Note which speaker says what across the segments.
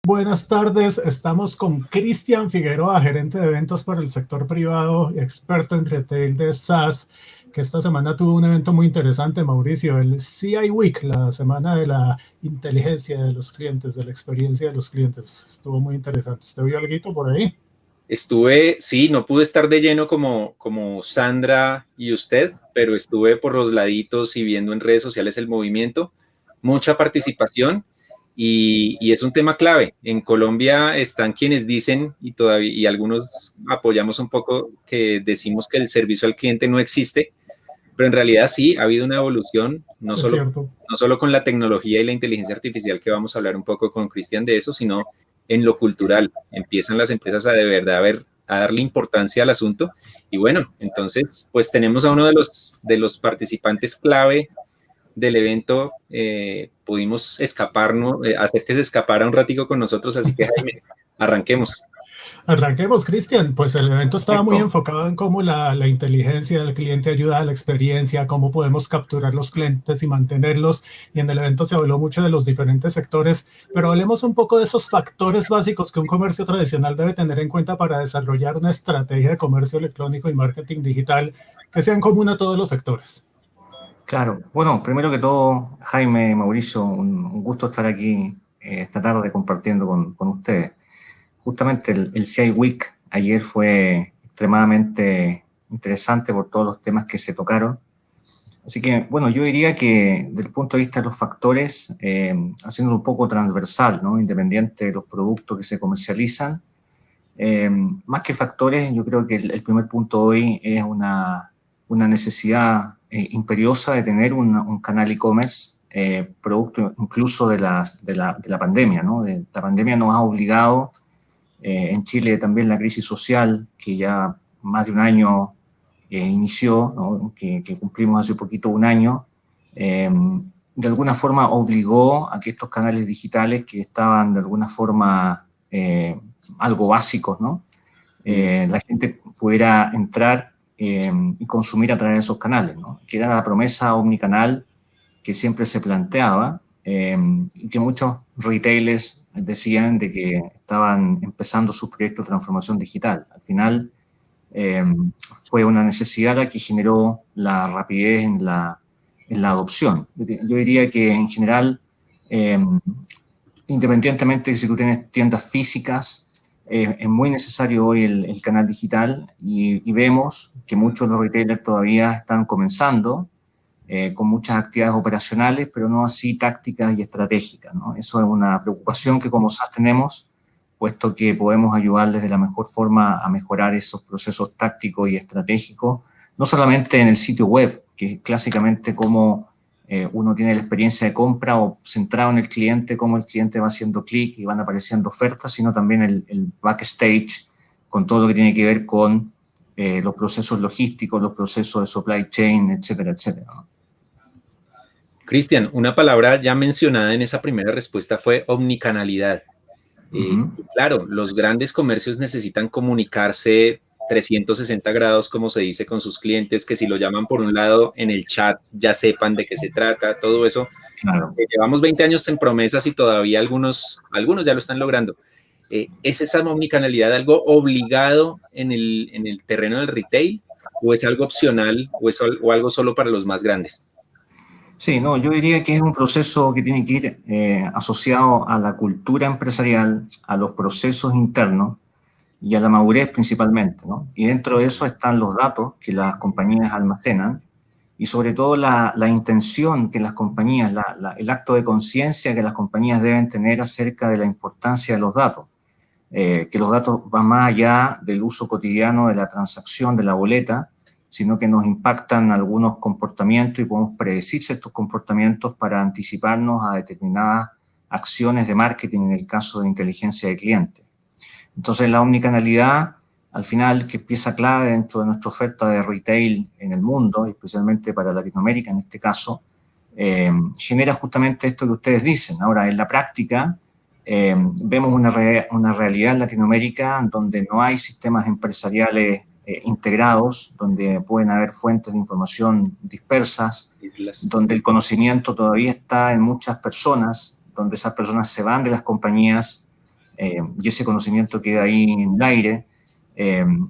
Speaker 1: Buenas tardes, estamos con Cristian Figueroa, gerente de eventos para el sector privado y experto en retail de SaaS, que esta semana tuvo un evento muy interesante, Mauricio, el CI Week, la semana de la inteligencia de los clientes, de la experiencia de los clientes. Estuvo muy interesante. ¿Usted vio algo por ahí?
Speaker 2: Estuve, sí, no pude estar de lleno como Sandra y usted, pero estuve por los laditos y viendo en redes sociales el movimiento, mucha participación y es un tema clave. En Colombia están quienes dicen y todavía y algunos apoyamos un poco que decimos que el servicio al cliente no existe, pero en realidad sí, ha habido una evolución,
Speaker 1: Sí, es cierto.
Speaker 2: no solo con la tecnología y la inteligencia artificial, que vamos a hablar un poco con Cristian de eso, sino en lo cultural. Empiezan las empresas a de verdad a darle importancia al asunto. Y bueno, entonces, pues tenemos a uno de los participantes clave del evento. Pudimos escaparnos, hacer que se escapara un ratico con nosotros, así que Jaime, arranquemos.
Speaker 1: Arranquemos, Cristian. Pues el evento estaba muy
Speaker 3: Perfecto.
Speaker 1: enfocado en cómo la inteligencia del cliente ayuda a la experiencia, cómo podemos capturar los clientes y mantenerlos. Y en el evento se habló mucho de los diferentes sectores, pero hablemos un poco de esos factores básicos que un comercio tradicional debe tener en cuenta para desarrollar una estrategia de comercio electrónico y marketing digital que sean común a todos los sectores.
Speaker 3: Claro. Bueno, primero que todo, Jaime, Mauricio, un gusto estar aquí esta tarde compartiendo con ustedes. Justamente el CI Week ayer fue extremadamente interesante por todos los temas que se tocaron. Así que, bueno, yo diría que desde el punto de vista de los factores, haciéndolo un poco transversal, ¿no? Independiente de los productos que se comercializan, más que factores, yo creo que el primer punto hoy es una necesidad imperiosa de tener un canal e-commerce, producto incluso de la pandemia, ¿no? La pandemia nos ha obligado, en Chile también la crisis social, que ya más de un año inició, ¿no? que cumplimos hace poquito un año, de alguna forma obligó a que estos canales digitales que estaban de alguna forma algo básicos, ¿no? La gente pudiera entrar y consumir a través de esos canales, ¿no? Que era la promesa omnicanal que siempre se planteaba y que muchos retailers decían de que estaban empezando sus proyectos de transformación digital. Al final fue una necesidad la que generó la rapidez en la adopción. Yo diría que en general, independientemente de si tú tienes tiendas físicas, es muy necesario hoy el canal digital y vemos que muchos de los retailers todavía están comenzando con muchas actividades operacionales, pero no así tácticas y estratégicas, ¿no? Eso es una preocupación que como SAS tenemos, puesto que podemos ayudarles de la mejor forma a mejorar esos procesos tácticos y estratégicos, no solamente en el sitio web, que clásicamente como uno tiene la experiencia de compra o centrado en el cliente, cómo el cliente va haciendo clic y van apareciendo ofertas, sino también el backstage, con todo lo que tiene que ver con los procesos logísticos, los procesos de supply chain, etcétera, etcétera, ¿no?
Speaker 2: Cristian, una palabra ya mencionada en esa primera respuesta fue omnicanalidad. Claro, los grandes comercios necesitan comunicarse 360 grados, como se dice, con sus clientes, que si lo llaman por un lado en el chat ya sepan de qué se trata, todo eso.
Speaker 3: Claro.
Speaker 2: Llevamos 20 años en promesas y todavía algunos ya lo están logrando. ¿Es esa omnicanalidad algo obligado en el terreno del retail o es algo opcional o algo solo para los más grandes?
Speaker 3: Sí, no, yo diría que es un proceso que tiene que ir asociado a la cultura empresarial, a los procesos internos y a la madurez principalmente, ¿no? Y dentro de eso están los datos que las compañías almacenan y sobre todo la intención que las compañías, el acto de conciencia que las compañías deben tener acerca de la importancia de los datos. Que los datos van más allá del uso cotidiano de la transacción de la boleta, sino que nos impactan algunos comportamientos y podemos predecir ciertos comportamientos para anticiparnos a determinadas acciones de marketing en el caso de inteligencia de cliente. Entonces, la omnicanalidad, al final, que es pieza clave dentro de nuestra oferta de retail en el mundo, especialmente para Latinoamérica en este caso, genera justamente esto que ustedes dicen. Ahora, en la práctica, vemos una realidad en Latinoamérica donde no hay sistemas empresariales integrados, donde pueden haber fuentes de información dispersas, donde el conocimiento todavía está en muchas personas, donde esas personas se van de las compañías y ese conocimiento queda ahí en el aire.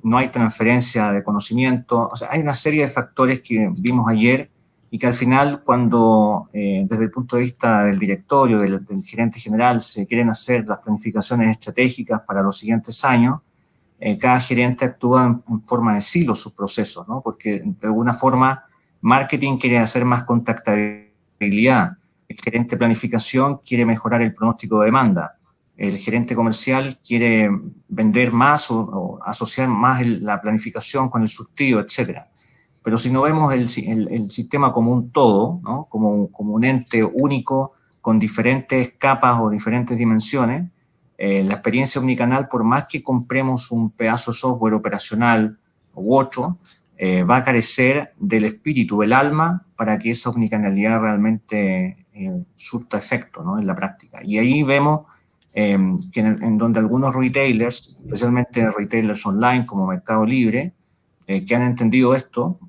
Speaker 3: No hay transferencia de conocimiento. O sea, hay una serie de factores que vimos ayer y que al final, cuando desde el punto de vista del directorio, del gerente general, se quieren hacer las planificaciones estratégicas para los siguientes años, cada gerente actúa en forma de silo sus procesos, ¿no? Porque de alguna forma marketing quiere hacer más contactabilidad, el gerente de planificación quiere mejorar el pronóstico de demanda, el gerente comercial quiere vender más o asociar más la planificación con el surtido, etcétera. Pero si no vemos el sistema como un todo, ¿no? como un ente único con diferentes capas o diferentes dimensiones, la experiencia omnicanal, por más que compremos un pedazo de software operacional u otro, va a carecer del espíritu, del alma, para que esa omnicanalidad realmente surta efecto, ¿no? En la práctica. Y ahí vemos que en donde algunos retailers, especialmente retailers online como Mercado Libre, que han entendido esto,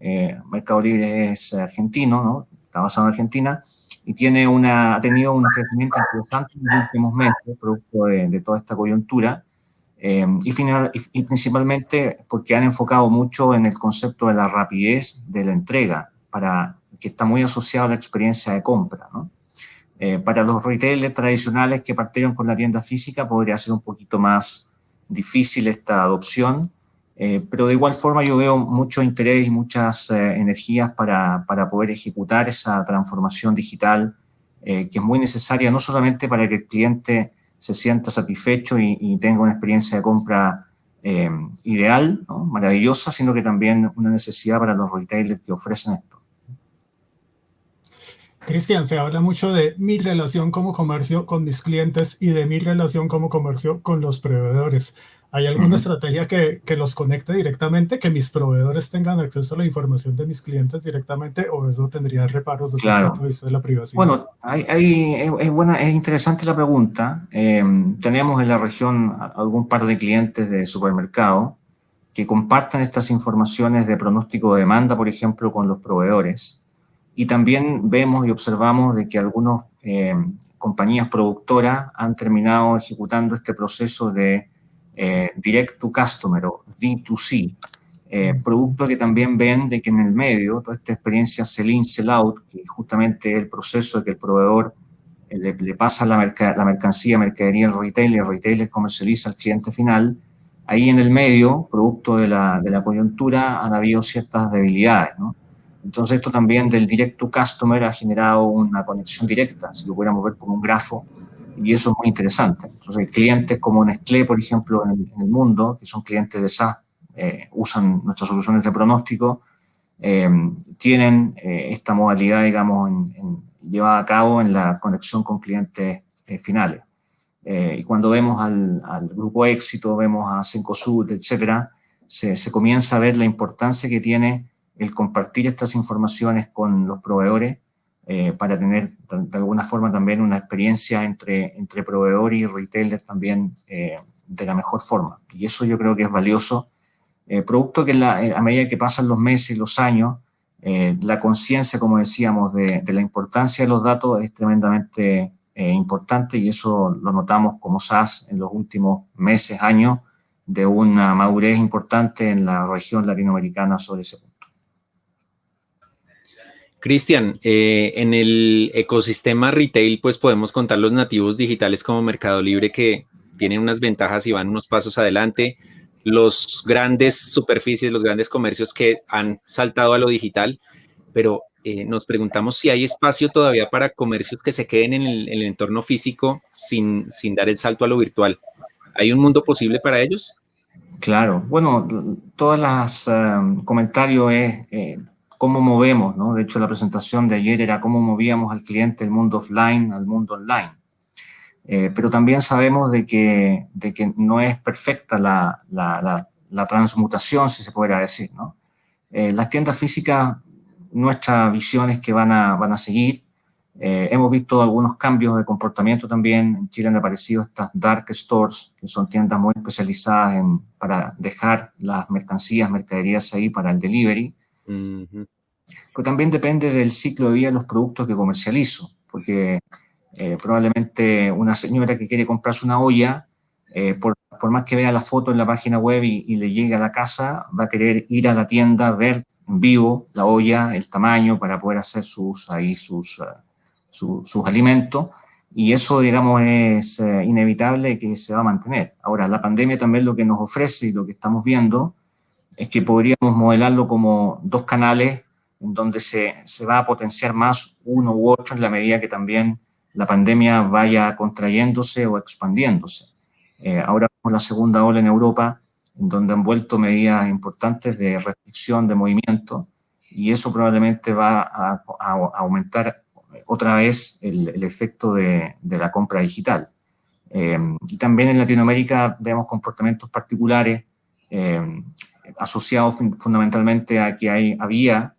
Speaker 3: Mercado Libre es argentino, ¿no? Está basado en Argentina, y ha tenido un crecimiento interesante en los últimos meses, producto de toda esta coyuntura, y principalmente porque han enfocado mucho en el concepto de la rapidez de la entrega, que está muy asociado a la experiencia de compra, ¿no? Para los retailers tradicionales que partieron con la tienda física podría ser un poquito más difícil esta adopción, pero de igual forma yo veo mucho interés y muchas energías para poder ejecutar esa transformación digital que es muy necesaria no solamente para que el cliente se sienta satisfecho y tenga una experiencia de compra ideal, ¿no? Maravillosa, sino que también una necesidad para los retailers que ofrecen esto.
Speaker 1: Cristian, se habla mucho de mi relación como comercio con mis clientes y de mi relación como comercio con los proveedores. ¿Hay alguna estrategia que los conecte directamente, que mis proveedores tengan acceso a la información de mis clientes directamente, o eso tendría reparos desde el punto de vista de la privacidad?
Speaker 3: Bueno, es interesante la pregunta. Tenemos en la región algún par de clientes de supermercado que compartan estas informaciones de pronóstico de demanda, por ejemplo, con los proveedores. Y también vemos y observamos de que algunas compañías productoras han terminado ejecutando este proceso de direct to customer o D2C, producto que también ven de que en el medio, toda esta experiencia sell-in, sell-out, que justamente es el proceso de que el proveedor le pasa la mercadería al retailer, el retailer comercializa al cliente final, ahí en el medio, producto de la coyuntura, han habido ciertas debilidades, ¿no? Entonces esto también del direct to customer ha generado una conexión directa, si lo pudiéramos ver como un grafo, y eso es muy interesante. Entonces clientes como Nestlé, por ejemplo, en el mundo, que son clientes de SaaS, usan nuestras soluciones de pronóstico, tienen esta modalidad, digamos, llevada a cabo en la conexión con clientes finales. Y cuando vemos al Grupo Éxito, vemos a Cencosud, etcétera, se comienza a ver la importancia que tiene el compartir estas informaciones con los proveedores para tener de alguna forma también una experiencia entre proveedor y retailer también de la mejor forma. Y eso yo creo que es valioso. Producto que a medida que pasan los meses y los años, la conciencia, como decíamos, de la importancia de los datos es tremendamente importante, y eso lo notamos como SaaS en los últimos meses, años, de una madurez importante en la región latinoamericana sobre ese punto.
Speaker 2: Cristian, en el ecosistema retail, pues podemos contar los nativos digitales como Mercado Libre, que tienen unas ventajas y van unos pasos adelante, los grandes superficies, los grandes comercios que han saltado a lo digital, pero nos preguntamos si hay espacio todavía para comercios que se queden en el entorno físico sin dar el salto a lo virtual. ¿Hay un mundo posible para ellos?
Speaker 3: Claro, bueno, todas las comentarios es cómo movemos, ¿no? De hecho, la presentación de ayer era cómo movíamos al cliente del mundo offline al mundo online. Pero también sabemos de que no es perfecta la transmutación, si se pudiera decir, ¿no? Las tiendas físicas, nuestra visión es que van a seguir. Hemos visto algunos cambios de comportamiento también. En Chile han aparecido estas dark stores, que son tiendas muy especializadas para dejar las mercaderías ahí para el delivery.
Speaker 2: Uh-huh.
Speaker 3: Pero también depende del ciclo de vida de los productos que comercializo, porque probablemente una señora que quiere comprarse una olla por más que vea la foto en la página web y le llegue a la casa, va a querer ir a la tienda, ver en vivo la olla, el tamaño, para poder hacer sus alimentos. Y eso, digamos, es inevitable que se va a mantener. Ahora, la pandemia también lo que nos ofrece y lo que estamos viendo es que podríamos modelarlo como dos canales en donde se va a potenciar más uno u otro en la medida que también la pandemia vaya contrayéndose o expandiéndose. Ahora vemos la segunda ola en Europa, en donde han vuelto medidas importantes de restricción de movimiento, y eso probablemente va a aumentar otra vez el efecto de la compra digital. Y también en Latinoamérica vemos comportamientos particulares asociados fundamentalmente a que había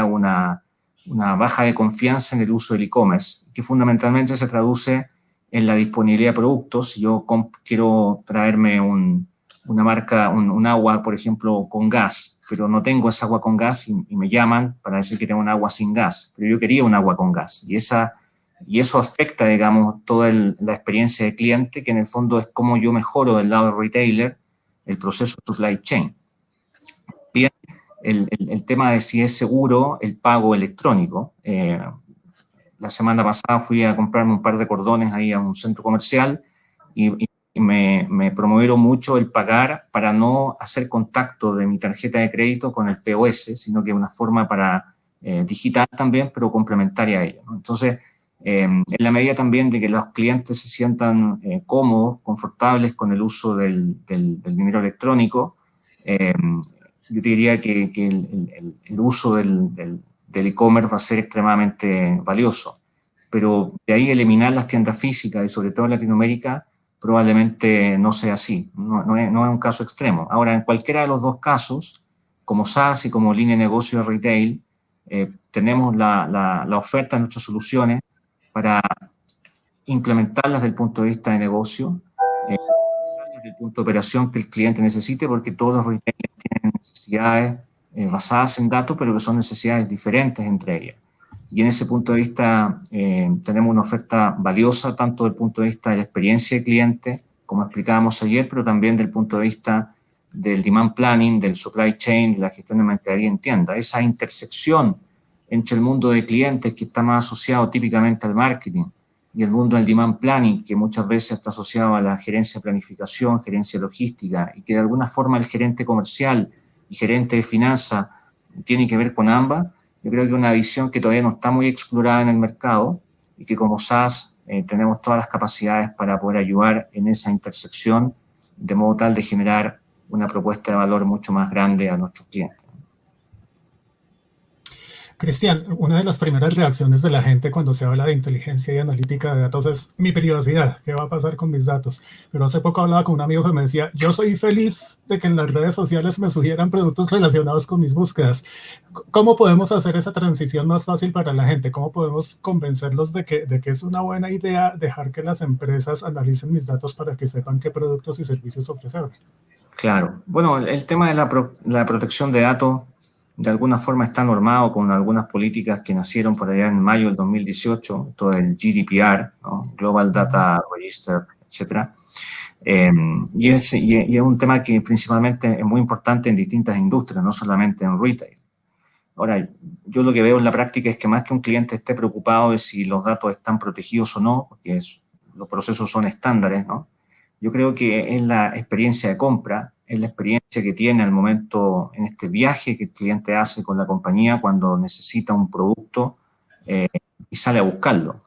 Speaker 3: una baja de confianza en el uso del e-commerce, que fundamentalmente se traduce en la disponibilidad de productos. Si yo quiero traerme una marca, un agua, por ejemplo, con gas, pero no tengo esa agua con gas y me llaman para decir que tengo un agua sin gas, pero yo quería un agua con gas. Y eso afecta, digamos, toda la experiencia de cliente, que en el fondo es cómo yo mejoro del lado del retailer el proceso de supply chain. Bien, el tema de si es seguro el pago electrónico. La semana pasada fui a comprarme un par de cordones ahí a un centro comercial y me promovieron mucho el pagar para no hacer contacto de mi tarjeta de crédito con el POS, sino que una forma digital también, pero complementaria a ello, ¿no? Entonces, en la medida también de que los clientes se sientan cómodos, confortables con el uso del dinero electrónico, yo te diría que el uso del e-commerce va a ser extremadamente valioso. Pero de ahí eliminar las tiendas físicas, y sobre todo en Latinoamérica, probablemente no sea así. No es un caso extremo. Ahora, en cualquiera de los dos casos, como SaaS y como línea de negocio de retail, tenemos la oferta de nuestras soluciones para implementarlas desde el punto de vista de negocio, desde el punto de operación que el cliente necesite, porque todos los retailers tienen necesidades basadas en datos, pero que son necesidades diferentes entre ellas. Y en ese punto de vista tenemos una oferta valiosa, tanto desde el punto de vista de la experiencia de cliente, como explicábamos ayer, pero también desde el punto de vista del demand planning, del supply chain, de la gestión de mercadería en tienda. Esa intersección entre el mundo de clientes, que está más asociado típicamente al marketing, y el mundo del demand planning, que muchas veces está asociado a la gerencia de planificación, gerencia logística, y que de alguna forma el gerente comercial y gerente de finanzas tiene que ver con ambas. Yo creo que es una visión que todavía no está muy explorada en el mercado y que como SaaS tenemos todas las capacidades para poder ayudar en esa intersección, de modo tal de generar una propuesta de valor mucho más grande a nuestros clientes.
Speaker 1: Cristian, una de las primeras reacciones de la gente cuando se habla de inteligencia y analítica de datos es mi privacidad, ¿qué va a pasar con mis datos? Pero hace poco hablaba con un amigo que me decía, yo soy feliz de que en las redes sociales me sugieran productos relacionados con mis búsquedas. ¿Cómo podemos hacer esa transición más fácil para la gente? ¿Cómo podemos convencerlos de que es una buena idea dejar que las empresas analicen mis datos para que sepan qué productos y servicios ofrecer?
Speaker 3: Claro. Bueno, el tema de la protección de datos de alguna forma está normado con algunas políticas que nacieron por allá en mayo del 2018, todo el GDPR, ¿no? Global Data Register, etc. Y es un tema que principalmente es muy importante en distintas industrias, no solamente en retail. Ahora, yo lo que veo en la práctica es que más que un cliente esté preocupado de si los datos están protegidos o no, porque los procesos son estándares, ¿no? Yo creo que es la experiencia de compra, es la experiencia que tiene al momento en este viaje que el cliente hace con la compañía cuando necesita un producto y sale a buscarlo.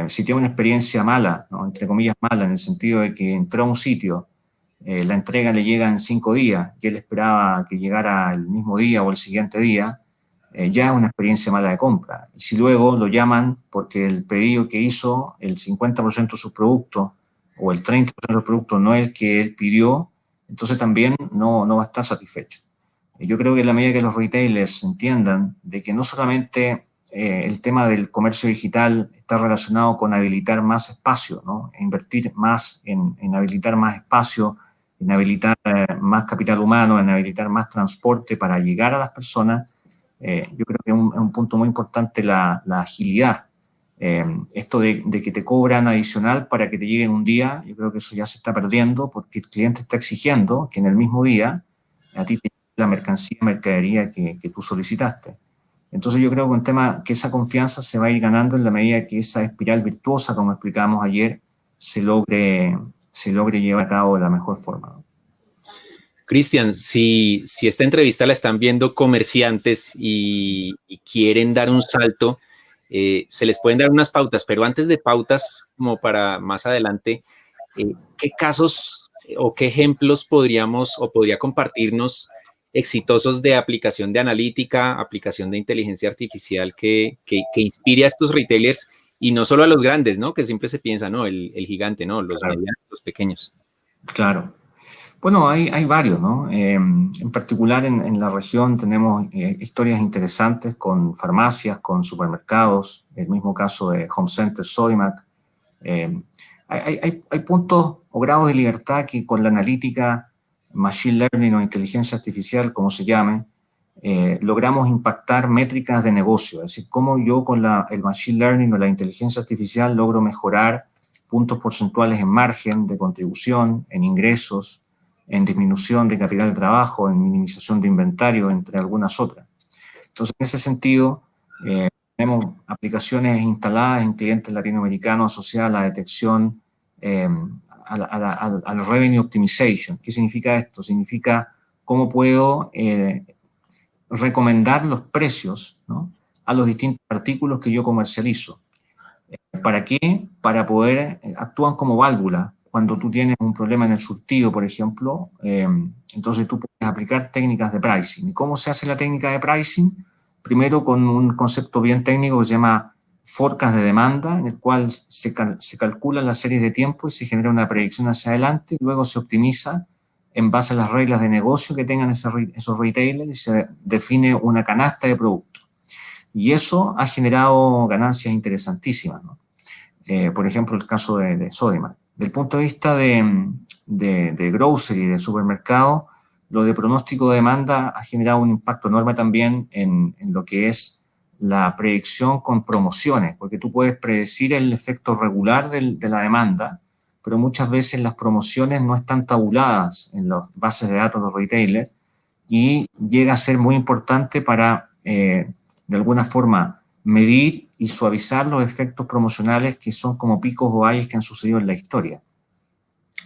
Speaker 3: Si tiene una experiencia mala, ¿no? Entre comillas mala, en el sentido de que entró a un sitio, la entrega le llega en 5 días y él esperaba que llegara el mismo día o el siguiente día, ya es una experiencia mala de compra. Y si luego lo llaman porque el pedido que hizo, el 50% de sus productos o el 30% de los productos no es el que él pidió, entonces también no va a estar satisfecho. Yo creo que en la medida que los retailers entiendan de que no solamente el tema del comercio digital está relacionado con habilitar más espacio, ¿no? Invertir más en habilitar más espacio, en habilitar más capital humano, en habilitar más transporte para llegar a las personas. Yo creo que es un punto muy importante la agilidad. Esto de que te cobran adicional para que te lleguen un día, yo creo que eso ya se está perdiendo porque el cliente está exigiendo que en el mismo día a ti te llegue la mercadería que tú solicitaste. Entonces yo creo que un tema que esa confianza se va a ir ganando en la medida que esa espiral virtuosa, como explicábamos ayer, se logre llevar a cabo de la mejor forma, ¿no?
Speaker 2: Cristian, si esta entrevista la están viendo comerciantes y quieren dar un salto, se les pueden dar unas pautas, pero antes de pautas, como para más adelante, ¿qué casos o qué ejemplos podríamos o podría compartirnos exitosos de aplicación de analítica, aplicación de inteligencia artificial que inspire a estos retailers y no solo a los grandes, ¿no? Que siempre se piensa, ¿no? El gigante, ¿no? Los
Speaker 3: Claro.
Speaker 2: medianos, los pequeños.
Speaker 3: Claro. Bueno, hay varios, ¿no? En particular en la región tenemos historias interesantes con farmacias, con supermercados, el mismo caso de Home Center Sodimac. Hay puntos o grados de libertad que con la analítica, machine learning o inteligencia artificial, como se llame, logramos impactar métricas de negocio. Es decir, cómo yo con el machine learning o la inteligencia artificial logro mejorar puntos porcentuales en margen de contribución, en ingresos, en disminución de capital de trabajo, en minimización de inventario, entre algunas otras. Entonces, en ese sentido, tenemos aplicaciones instaladas en clientes latinoamericanos asociadas a la detección, al revenue optimization. ¿Qué significa esto? Significa cómo puedo recomendar los precios, ¿no?, a los distintos artículos que yo comercializo. ¿Para qué? Para poder, actúan como válvula. Cuando tú tienes un problema en el surtido, por ejemplo, entonces tú puedes aplicar técnicas de pricing. ¿Y cómo se hace la técnica de pricing? Primero con un concepto bien técnico que se llama forecast de demanda, en el cual se calculan las series de tiempo y se genera una predicción hacia adelante, y luego se optimiza en base a las reglas de negocio que tengan esos retailers y se define una canasta de productos. Y eso ha generado ganancias interesantísimas, ¿no? Por ejemplo, el caso de Sodimac. Del punto de vista de grocery, de supermercado, lo de pronóstico de demanda ha generado un impacto enorme también en lo que es la predicción con promociones, porque tú puedes predecir el efecto regular de la demanda, pero muchas veces las promociones no están tabuladas en las bases de datos de los retailers y llega a ser muy importante para, de alguna forma, medir y suavizar los efectos promocionales que son como picos o valles que han sucedido en la historia.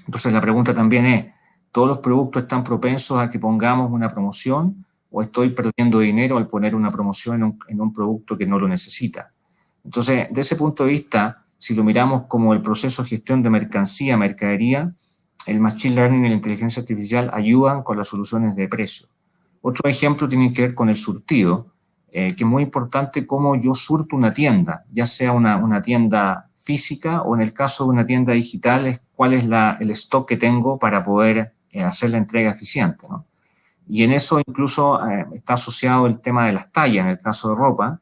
Speaker 3: Entonces la pregunta también es, ¿todos los productos están propensos a que pongamos una promoción o estoy perdiendo dinero al poner una promoción en un producto que no lo necesita? Entonces, de ese punto de vista, si lo miramos como el proceso de gestión de mercadería, el machine learning y la inteligencia artificial ayudan con las soluciones de precio. Otro ejemplo tiene que ver con el surtido, que es muy importante cómo yo surto una tienda, ya sea una tienda física o en el caso de una tienda digital, es cuál es el stock que tengo para poder hacer la entrega eficiente, ¿no? Y en eso incluso está asociado el tema de las tallas, en el caso de ropa,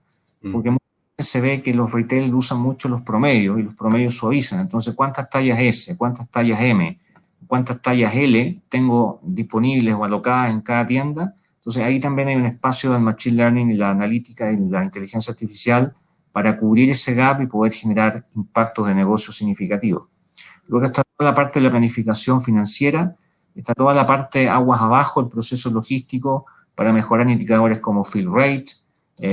Speaker 3: porque muchas veces se ve que los retailers usan mucho los promedios y los promedios suavizan. Entonces, ¿cuántas tallas S, cuántas tallas M, cuántas tallas L tengo disponibles o alocadas en cada tienda? Entonces, ahí también hay un espacio del machine learning y la analítica y la inteligencia artificial para cubrir ese gap y poder generar impactos de negocio significativos. Luego está toda la parte de la planificación financiera, está toda la parte aguas abajo, el proceso logístico, para mejorar indicadores como fill rate,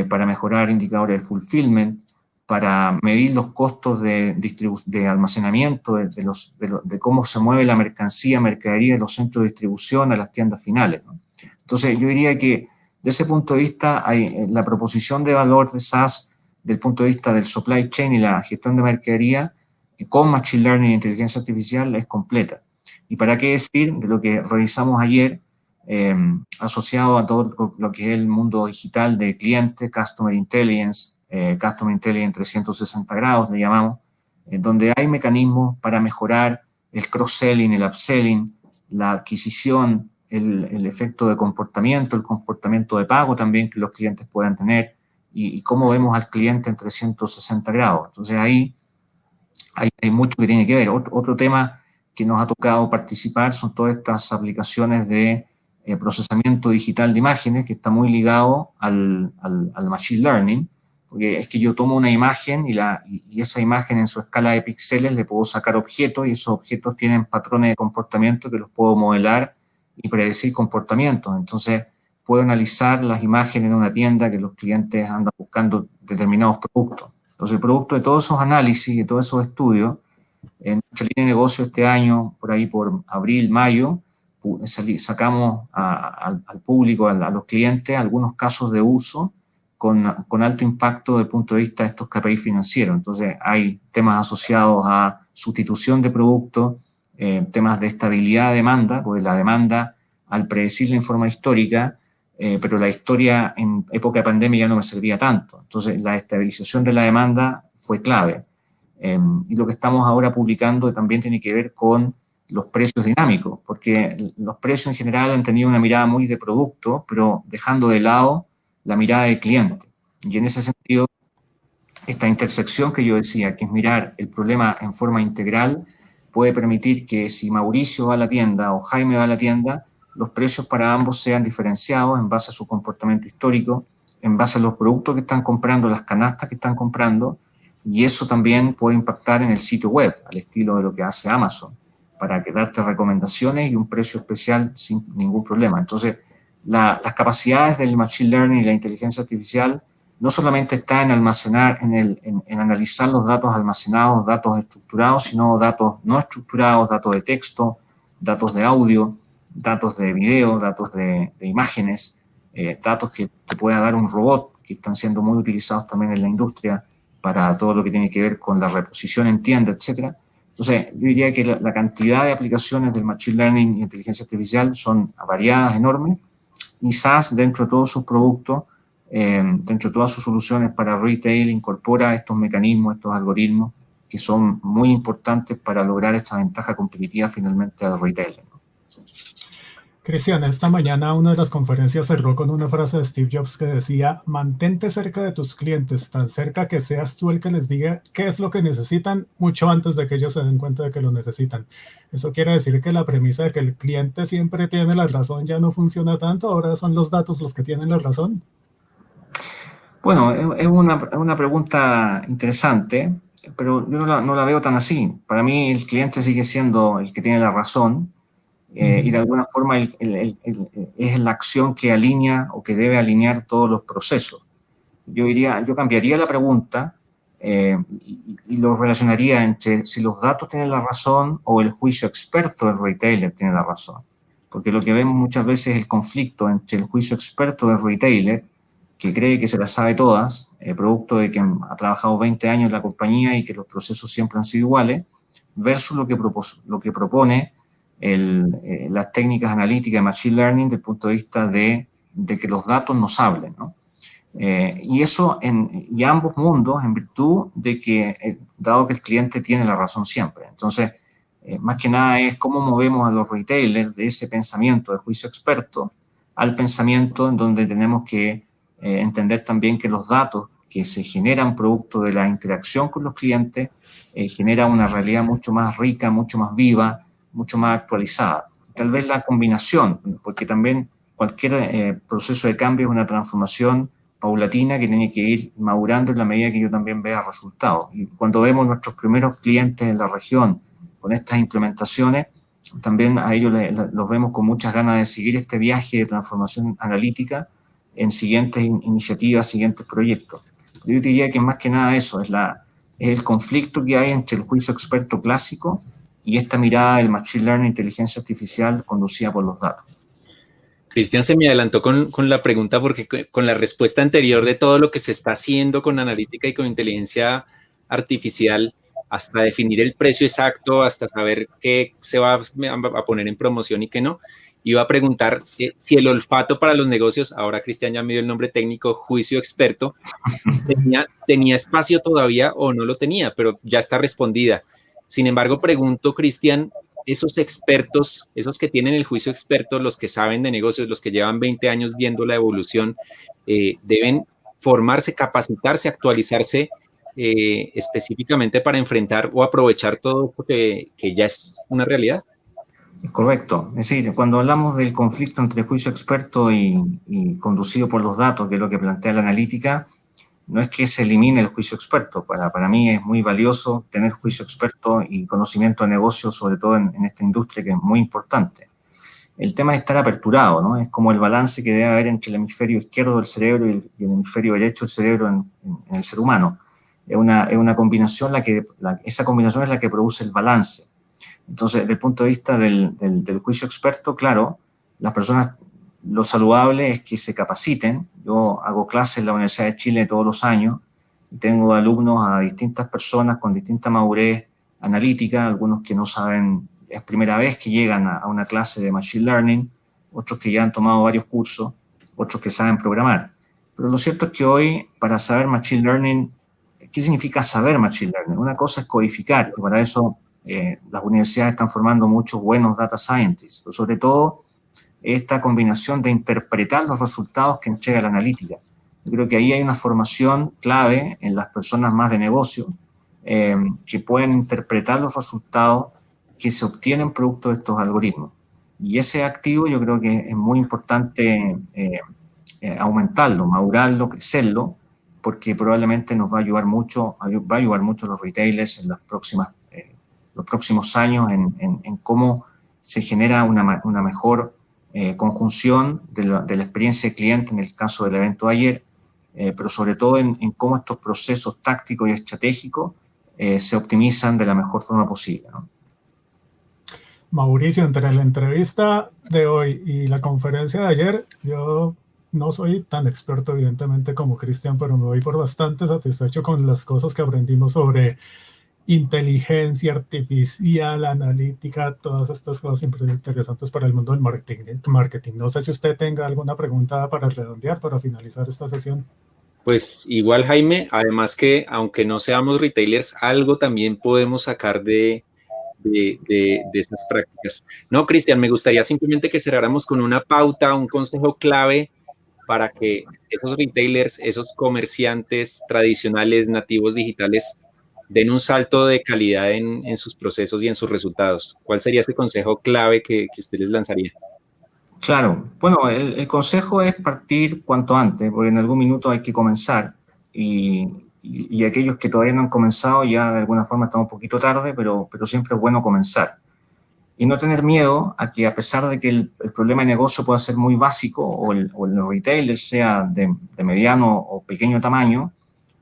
Speaker 3: para mejorar indicadores de fulfillment, para medir los costos de almacenamiento, de cómo se mueve la mercadería de los centros de distribución a las tiendas finales, ¿no? Entonces, yo diría que de ese punto de vista, la proposición de valor de SaaS, del punto de vista del supply chain y la gestión de mercadería, con Machine Learning e Inteligencia Artificial es completa. ¿Y para qué decir de lo que revisamos ayer, asociado a todo lo que es el mundo digital de clientes, Customer Intelligence 360 grados, le llamamos, donde hay mecanismos para mejorar el cross-selling, el upselling, la adquisición, el efecto de comportamiento, el comportamiento de pago también que los clientes puedan tener y cómo vemos al cliente en 360 grados. Entonces ahí hay mucho que tiene que ver. Otro tema que nos ha tocado participar son todas estas aplicaciones de procesamiento digital de imágenes que está muy ligado al machine learning, porque es que yo tomo una imagen y esa imagen en su escala de píxeles le puedo sacar objetos y esos objetos tienen patrones de comportamiento que los puedo modelar y predecir comportamientos. Entonces, puedo analizar las imágenes de una tienda que los clientes andan buscando determinados productos. Entonces, producto de todos esos análisis y de todos esos estudios, en nuestra línea de negocio este año, por ahí por abril, mayo, sacamos al público, a los clientes, algunos casos de uso con alto impacto desde el punto de vista de estos KPI financieros. Entonces, hay temas asociados a sustitución de productos, temas de estabilidad de demanda, porque la demanda, al predecirla en forma histórica, pero la historia en época de pandemia ya no me servía tanto. Entonces, la estabilización de la demanda fue clave. Y lo que estamos ahora publicando también tiene que ver con los precios dinámicos, porque los precios en general han tenido una mirada muy de producto, pero dejando de lado la mirada del cliente. Y en ese sentido, esta intersección que yo decía, que es mirar el problema en forma integral, puede permitir que si Mauricio va a la tienda o Jaime va a la tienda, los precios para ambos sean diferenciados en base a su comportamiento histórico, en base a los productos que están comprando, las canastas que están comprando, y eso también puede impactar en el sitio web, al estilo de lo que hace Amazon, para que darte recomendaciones y un precio especial sin ningún problema. Entonces, las capacidades del Machine Learning y la inteligencia artificial no solamente está en almacenar, en analizar los datos almacenados, datos estructurados, sino datos no estructurados, datos de texto, datos de audio, datos de video, datos de imágenes, datos que te pueda dar un robot, que están siendo muy utilizados también en la industria para todo lo que tiene que ver con la reposición en tienda, etc. Entonces, yo diría que la cantidad de aplicaciones del Machine Learning y inteligencia artificial son variadas, enormes, y SaaS, dentro de todos sus productos, dentro de todas sus soluciones para retail, incorpora estos mecanismos, estos algoritmos que son muy importantes para lograr esta ventaja competitiva finalmente al retailer, ¿no?
Speaker 1: Cristian, esta mañana una de las conferencias cerró con una frase de Steve Jobs que decía: mantente cerca de tus clientes, tan cerca que seas tú el que les diga qué es lo que necesitan mucho antes de que ellos se den cuenta de que lo necesitan. Eso quiere decir que la premisa de que el cliente siempre tiene la razón ya no funciona tanto, ahora son los datos los que tienen la razón.
Speaker 3: Bueno, es una pregunta interesante, pero yo no la veo tan así. Para mí el cliente sigue siendo el que tiene la razón, y de alguna forma es la acción que alinea o que debe alinear todos los procesos. Yo cambiaría la pregunta y lo relacionaría entre si los datos tienen la razón o el juicio experto del retailer tiene la razón. Porque lo que vemos muchas veces es el conflicto entre el juicio experto del retailer, que cree que se las sabe todas, producto de que ha trabajado 20 años en la compañía y que los procesos siempre han sido iguales, versus lo que propone las técnicas analíticas de Machine Learning desde el punto de vista de que los datos nos hablen, ¿no? Y eso y ambos mundos en virtud de que, dado que el cliente tiene la razón siempre. Entonces, más que nada es cómo movemos a los retailers de ese pensamiento de juicio experto al pensamiento en donde tenemos que entender también que los datos que se generan producto de la interacción con los clientes genera una realidad mucho más rica, mucho más viva, mucho más actualizada. Tal vez la combinación, porque también cualquier proceso de cambio es una transformación paulatina que tiene que ir madurando en la medida que yo también vea resultados. Y cuando vemos nuestros primeros clientes en la región con estas implementaciones, también a ellos los vemos con muchas ganas de seguir este viaje de transformación analítica en siguientes iniciativas, siguientes proyectos. Yo diría que más que nada eso, es el conflicto que hay entre el juicio experto clásico y esta mirada del Machine Learning, inteligencia artificial conducida por los datos.
Speaker 2: Cristian se me adelantó con la pregunta porque con la respuesta anterior de todo lo que se está haciendo con analítica y con inteligencia artificial, hasta definir el precio exacto, hasta saber qué se va a poner en promoción y qué no, iba a preguntar si el olfato para los negocios, ahora Cristian ya me dio el nombre técnico, juicio experto, tenía espacio todavía o no lo tenía, pero ya está respondida. Sin embargo, pregunto, Cristian, esos expertos, esos que tienen el juicio experto, los que saben de negocios, los que llevan 20 años viendo la evolución, deben formarse, capacitarse, actualizarse específicamente para enfrentar o aprovechar todo esto que ya es una realidad.
Speaker 3: Correcto. Es decir, cuando hablamos del conflicto entre juicio experto y conducido por los datos, que es lo que plantea la analítica, no es que se elimine el juicio experto. Para mí es muy valioso tener juicio experto y conocimiento de negocio, sobre todo en esta industria que es muy importante. El tema es estar aperturado, ¿no? Es como el balance que debe haber entre el hemisferio izquierdo del cerebro y el hemisferio derecho del cerebro en el ser humano. Es una combinación, esa combinación es la que produce el balance. Entonces, desde el punto de vista del juicio experto, claro, las personas, lo saludable es que se capaciten. Yo hago clases en la Universidad de Chile todos los años y tengo alumnos a distintas personas con distinta madurez analítica, algunos que no saben, es primera vez que llegan a una clase de Machine Learning, otros que ya han tomado varios cursos, otros que saben programar. Pero lo cierto es que hoy, para saber Machine Learning, ¿qué significa saber Machine Learning? Una cosa es codificar, y para eso las universidades están formando muchos buenos data scientists, pero sobre todo esta combinación de interpretar los resultados que entrega la analítica. Yo creo que ahí hay una formación clave en las personas más de negocio que pueden interpretar los resultados que se obtienen producto de estos algoritmos. Y ese activo yo creo que es muy importante aumentarlo, madurarlo, crecerlo, porque probablemente nos va a ayudar mucho a los retailers en los próximos años en cómo se genera una mejor conjunción de la experiencia de cliente en el caso del evento de ayer, pero sobre todo en cómo estos procesos tácticos y estratégicos se optimizan de la mejor forma posible, ¿no?
Speaker 1: Mauricio, entre la entrevista de hoy y la conferencia de ayer, yo no soy tan experto, evidentemente, como Cristian, pero me voy por bastante satisfecho con las cosas que aprendimos sobre inteligencia artificial, analítica, todas estas cosas siempre interesantes para el mundo del marketing. No sé si usted tenga alguna pregunta para redondear, para finalizar esta sesión.
Speaker 2: Pues igual, Jaime, además que aunque no seamos retailers, algo también podemos sacar de esas prácticas. No, Cristian, me gustaría simplemente que cerráramos con una pauta, un consejo clave para que esos retailers, esos comerciantes tradicionales, nativos digitales, den un salto de calidad en sus procesos y en sus resultados. ¿Cuál sería ese consejo clave que usted les lanzaría?
Speaker 3: Claro, bueno, el consejo es partir cuanto antes, porque en algún minuto hay que comenzar y aquellos que todavía no han comenzado ya de alguna forma estamos un poquito tarde, pero siempre es bueno comenzar. Y no tener miedo a que a pesar de que el problema de negocio pueda ser muy básico o el retailer sea de mediano o pequeño tamaño,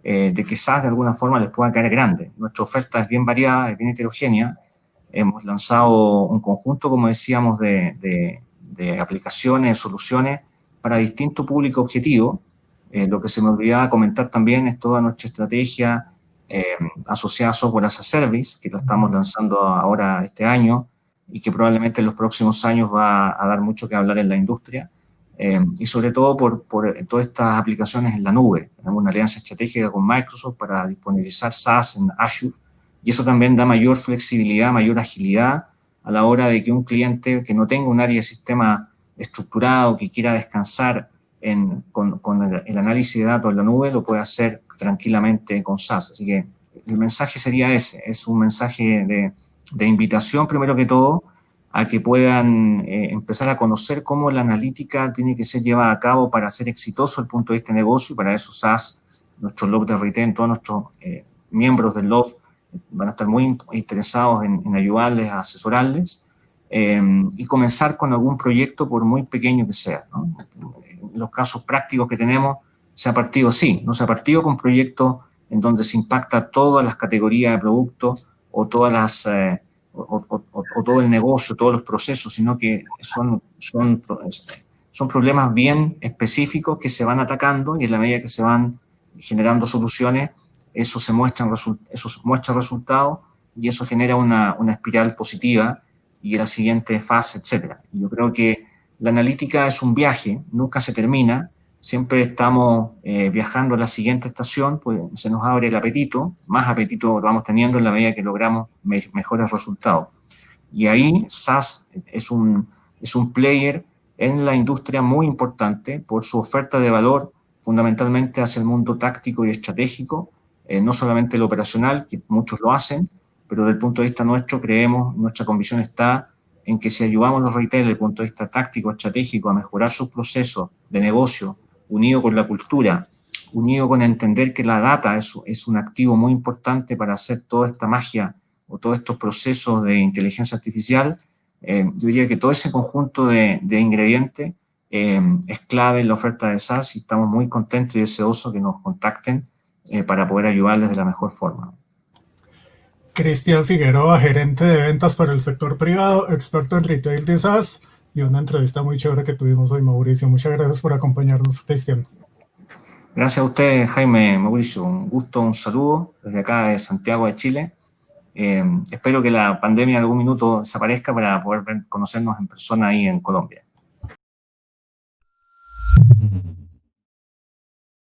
Speaker 3: de que SaaS de alguna forma les pueda caer grande. Nuestra oferta es bien variada, es bien heterogénea. Hemos lanzado un conjunto, como decíamos, de aplicaciones, soluciones para distinto público objetivo. Lo que se me olvidaba comentar también es toda nuestra estrategia asociada a Software as a Service, que lo estamos lanzando ahora este año y que probablemente en los próximos años va a dar mucho que hablar en la industria. Y sobre todo por todas estas aplicaciones en la nube. Tenemos una alianza estratégica con Microsoft para disponibilizar SaaS en Azure, y eso también da mayor flexibilidad, mayor agilidad a la hora de que un cliente que no tenga un área de sistema estructurado, que quiera descansar con el análisis de datos en la nube, lo puede hacer tranquilamente con SaaS. Así que el mensaje sería ese, es un mensaje de invitación, primero que todo, a que puedan empezar a conocer cómo la analítica tiene que ser llevada a cabo para ser exitoso desde el punto de vista de negocio, y para eso SaaS, nuestro Love de Retail, todos nuestros miembros del Love van a estar muy interesados en ayudarles, a asesorarles, y comenzar con algún proyecto por muy pequeño que sea, ¿no? En los casos prácticos que tenemos, se ha partido con proyectos en donde se impacta todas las categorías de productos o todas las... o todo el negocio, todos los procesos, sino que son problemas bien específicos que se van atacando, y en la medida que se van generando soluciones, eso muestra resultados y eso genera una espiral positiva y la siguiente fase, etc. Yo creo que la analítica es un viaje, nunca se termina, siempre estamos viajando a la siguiente estación, pues se nos abre el apetito, más apetito lo vamos teniendo en la medida que logramos mejores resultados. Y ahí SaaS es un player en la industria muy importante por su oferta de valor, fundamentalmente hacia el mundo táctico y estratégico, no solamente el operacional, que muchos lo hacen, pero desde el punto de vista nuestro, nuestra convicción está en que si ayudamos a los retailers desde el punto de vista táctico, estratégico, a mejorar sus procesos de negocio, unido con la cultura, unido con entender que la data es un activo muy importante para hacer toda esta magia o todos estos procesos de inteligencia artificial, yo diría que todo ese conjunto de ingredientes es clave en la oferta de SaaS y estamos muy contentos y deseosos que nos contacten para poder ayudarles de la mejor forma.
Speaker 1: Cristian Figueroa, gerente de ventas para el sector privado, experto en retail de SaaS, y una entrevista muy chévere que tuvimos hoy, Mauricio. Muchas gracias por acompañarnos, Cristian.
Speaker 3: Gracias a usted, Jaime, Mauricio. Un gusto, un saludo desde acá de Santiago de Chile. Espero que la pandemia en algún minuto desaparezca para poder conocernos en persona ahí en Colombia.